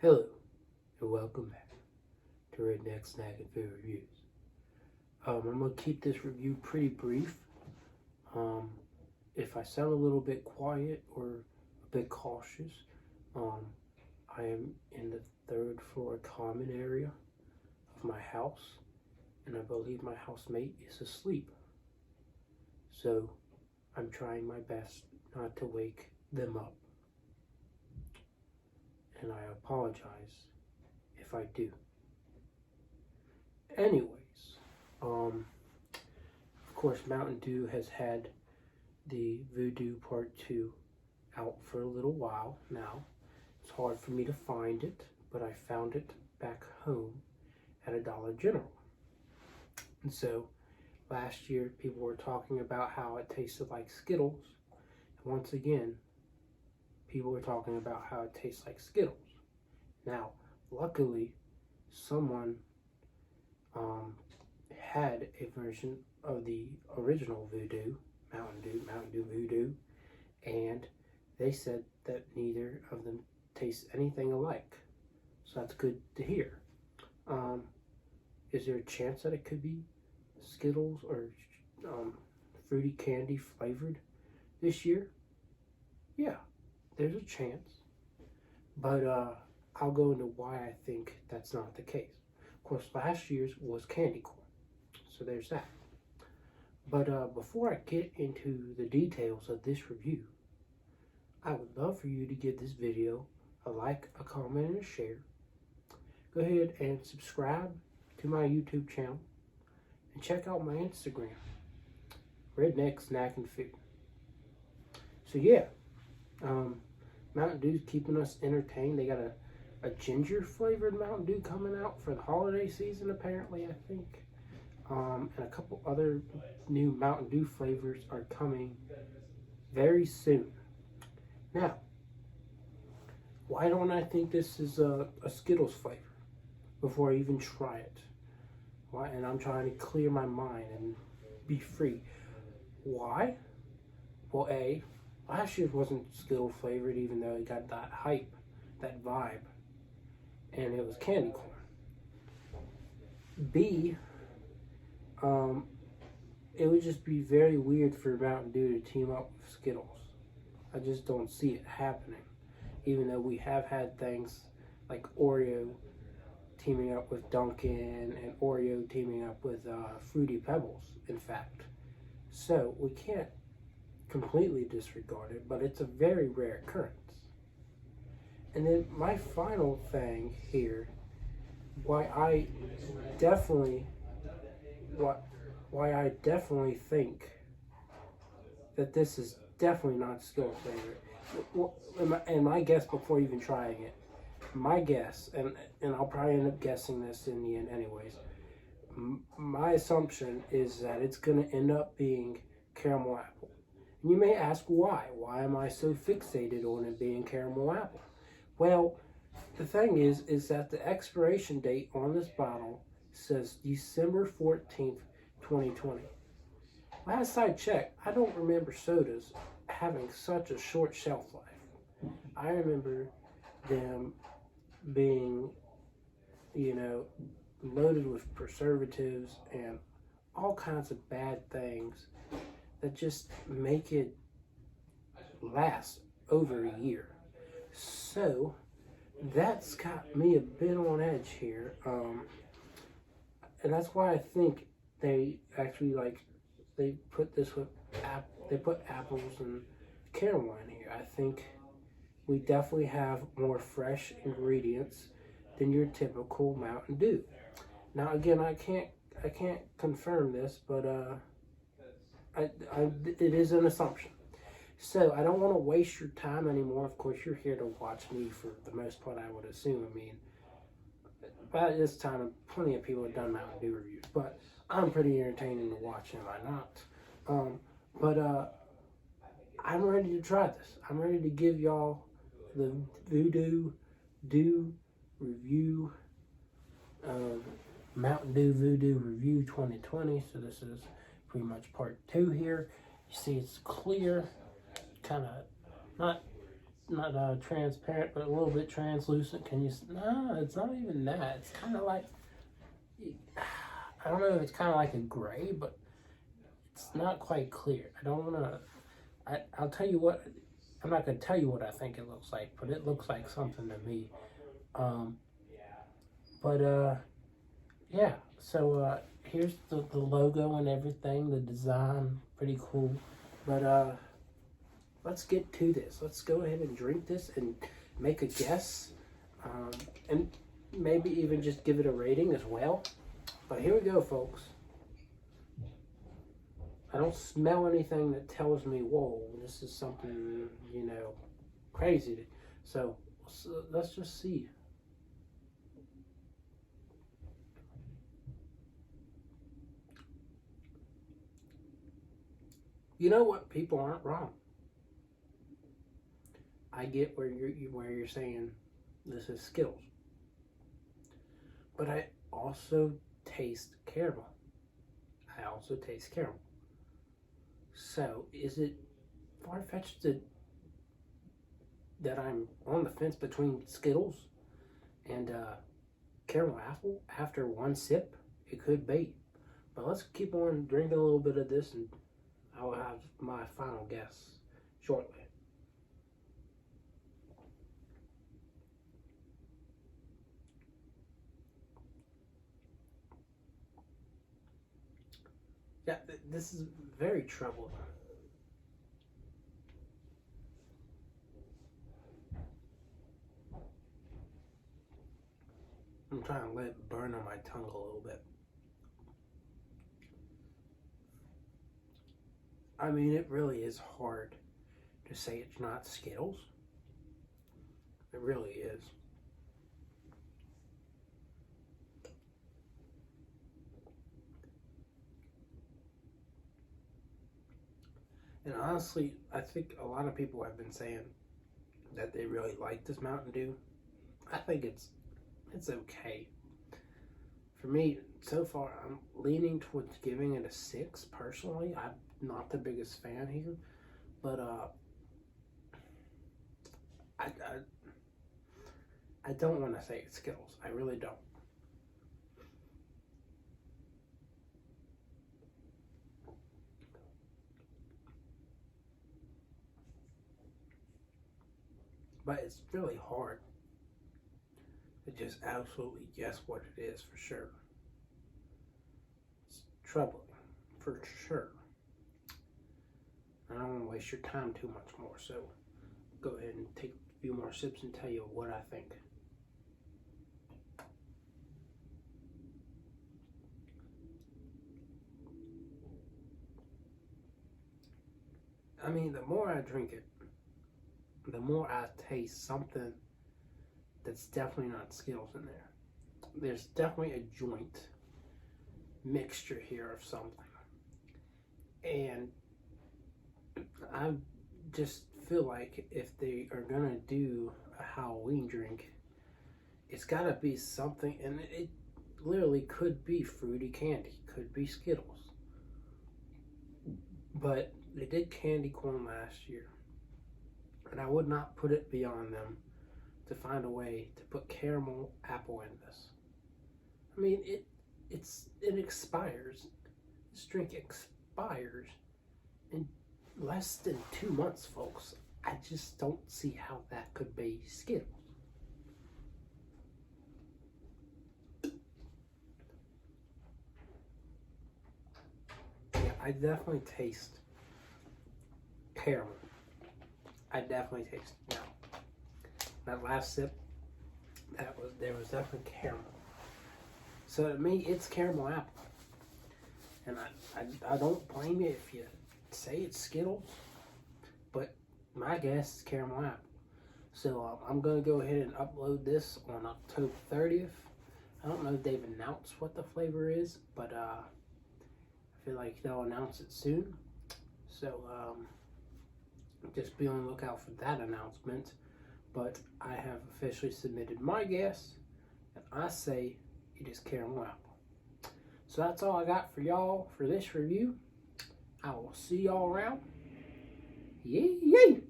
Hello, and welcome back to Redneck Snack and Food Reviews. I'm going to keep this review pretty brief. If I sound a little bit quiet or a bit cautious, I am in the third floor common area of my house, and I believe my housemate is asleep. So I'm trying my best not to wake them up. And I apologize if I do. Anyways, of course, Mountain Dew has had the Vew Dew Part 2 out for a little while now. It's hard for me to find it, but I found it back home at a Dollar General. And so, last year, people were talking about how it tasted like Skittles. And once again, people were talking about how it tastes like Skittles. Now, luckily, someone had a version of the original Vew Dew, Mountain Dew Vew Dew, and they said that neither of them taste anything alike. So that's good to hear. Is there a chance that it could be Skittles or fruity candy flavored this year? Yeah, there's a chance. But I'll go into why I think that's not the case. Of course, last year's was candy corn. So there's that. But before I get into the details of this review, I would love for you to give this video a like, a comment, and a share. Go ahead and subscribe to my YouTube channel and check out my Instagram, Redneck Snack and Food. So yeah, Mountain Dew's keeping us entertained. They got a ginger flavored Mountain Dew coming out for the holiday season, apparently, I think. And a couple other new Mountain Dew flavors are coming very soon. Now, why don't I think this is a Skittles flavor before I even try it? Why? And I'm trying to clear my mind and be free. Why? Well, last year's wasn't Skittles flavored, even though it got that hype, that vibe, and it was candy corn. B, it would just be very weird for Mountain Dew to team up with Skittles. I just don't see it happening, even though we have had things like Oreo teaming up with Dunkin' and Oreo teaming up with Fruity Pebbles, in fact. So we can't completely disregard it, but it's a very rare occurrence. And then my final thing here, why I definitely think that this is definitely not Skittles flavored. And my guess before even trying it, my guess, and I'll probably end up guessing this in the end anyways, my assumption is that it's going to end up being caramel apple. And you may ask why. Why am I so fixated on it being caramel apple? Well, the thing is that the expiration date on this bottle says December 14th, 2020. Last I checked, I don't remember sodas having such a short shelf life. I remember them being, loaded with preservatives and all kinds of bad things that just make it last over a year. So that's got me a bit on edge here, and that's why I think they actually they put this with they put apples and caramel in here. I think we definitely have more fresh ingredients than your typical Mountain Dew. Now again, I can't confirm this, but it is an assumption. So I don't want to waste your time anymore. Of course, you're here to watch me for the most part, I would assume. I mean, by this time, plenty of people have done Mountain Dew reviews, but I'm pretty entertaining to watch, am I not? I'm ready to try this. I'm ready to give y'all the Vew Dew review, Mountain Dew Vew Dew review 2020. So this is pretty much part 2 here. You see it's clear, kind of not not transparent, but a little bit translucent. Can you? No, it's not even that. It's kind of like, I don't know if it's kind of like a gray, but it's not quite clear. I don't want to. I'll tell you what. I'm not gonna tell you what I think it looks like, but it looks like something to me. Yeah. So here's the logo and everything. The design, pretty cool. But let's get to this. Let's go ahead and drink this and make a guess, and maybe even just give it a rating as well. But here we go, folks. I don't smell anything that tells me, whoa, this is something, crazy. So let's just see. You know what? People aren't wrong. I get where you're saying this is Skittles, but I also taste caramel. So is it far-fetched that I'm on the fence between Skittles and caramel apple after one sip? It could be, but let's keep on drinking a little bit of this, and I will have my final guess shortly. Yeah, this is very troubling. I'm trying to let it burn on my tongue a little bit. I mean, it really is hard to say it's not Skittles. It really is. And honestly, I think a lot of people have been saying that they really like this Mountain Dew. I think it's okay. For me, so far, I'm leaning towards giving it a 6 personally. I'm not the biggest fan here, but I don't want to say it's Skittles. I really don't. But it's really hard to just absolutely guess what it is for sure. It's troubling for sure. I don't want to waste your time too much more, so go ahead and take a few more sips and tell you what I think. I mean, the more I drink it, the more I taste something that's definitely not Skittles in there. There's definitely a joint mixture here of something. And I just feel like if they are gonna do a Halloween drink, it's gotta be something, and it literally could be fruity candy, could be Skittles. But they did candy corn last year, and I would not put it beyond them to find a way to put caramel apple in this. I mean, it expires. This drink expires in less than 2 months, folks. I just don't see how that could be Skittles. Yeah, I definitely taste caramel. I definitely taste it now. That last sip, there was definitely caramel. So to me, it's caramel apple. And I don't blame you if you say it's Skittles, but my guess is caramel apple. So I'm going to go ahead and upload this on October 30th. I don't know if they've announced what the flavor is, but I feel like they'll announce it soon. So just be on the lookout for that announcement. But I have officially submitted my guess, and I say it is caramel apple. So that's all I got for y'all for this review. I will see y'all around. Yay!